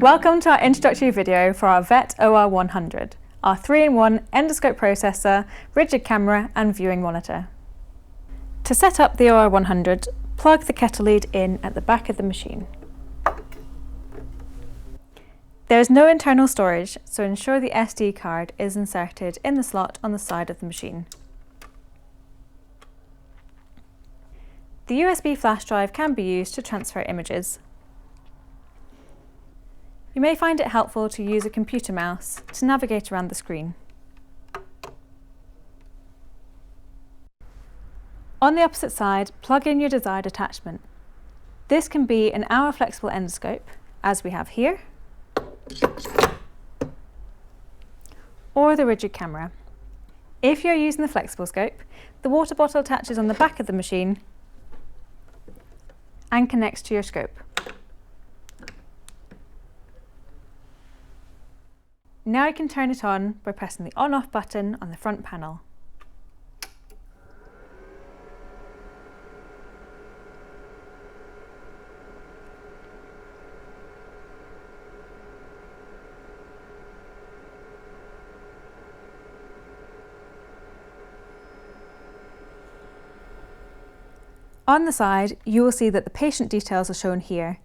Welcome to our introductory video for our VET-OR100, our 3-in-1 endoscope processor, rigid camera and viewing monitor. To set up the OR100, plug the kettle lead in at the back of the machine. There is no internal storage, so ensure the SD card is inserted in the slot on the side of the machine. The USB flash drive can be used to transfer images. You may find it helpful to use a computer mouse to navigate around the screen. On the opposite side, plug in your desired attachment. This can be an hour flexible endoscope, as we have here, or the rigid camera. If you're using the flexible scope, the water bottle attaches on the back of the machine and connects to your scope. Now you can turn it on by pressing the on-off button on the front panel. On the side, you will see that the patient details are shown here,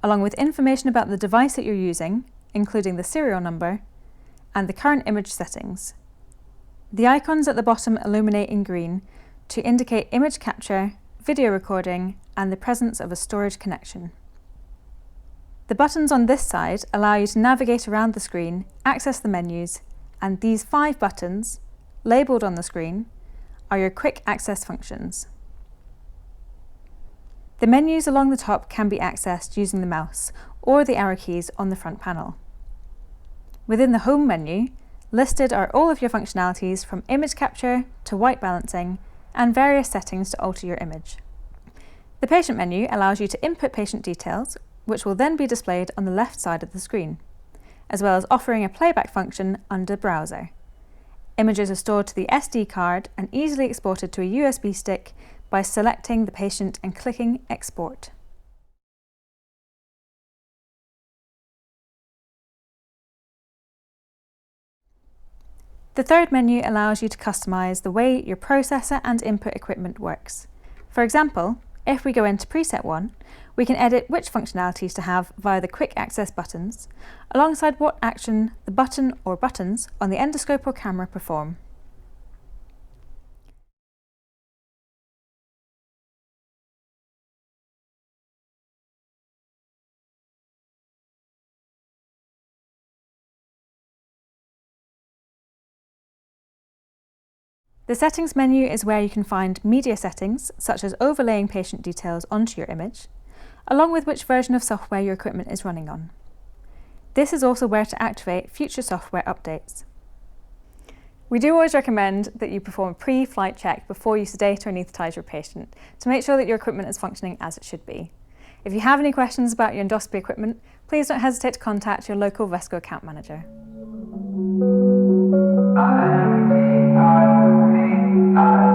along with information about the device that you're using, including the serial number, and the current image settings. The icons at the bottom illuminate in green to indicate image capture, video recording, and the presence of a storage connection. The buttons on this side allow you to navigate around the screen, access the menus, and these 5 buttons, labelled on the screen, are your quick access functions. The menus along the top can be accessed using the mouse or the arrow keys on the front panel. Within the Home menu, listed are all of your functionalities from image capture to white balancing and various settings to alter your image. The Patient menu allows you to input patient details, which will then be displayed on the left side of the screen, as well as offering a playback function under Browser. Images are stored to the SD card and easily exported to a USB stick by selecting the patient and clicking Export. The third menu allows you to customize the way your processor and input equipment works. For example, if we go into Preset 1, we can edit which functionalities to have via the quick access buttons, alongside what action the button or buttons on the endoscope or camera perform. The Settings menu is where you can find media settings, such as overlaying patient details onto your image, along with which version of software your equipment is running on. This is also where to activate future software updates. We do always recommend that you perform a pre-flight check before you sedate or anaesthetise your patient to make sure that your equipment is functioning as it should be. If you have any questions about your endoscopy equipment, please don't hesitate to contact your local VESCO account manager. I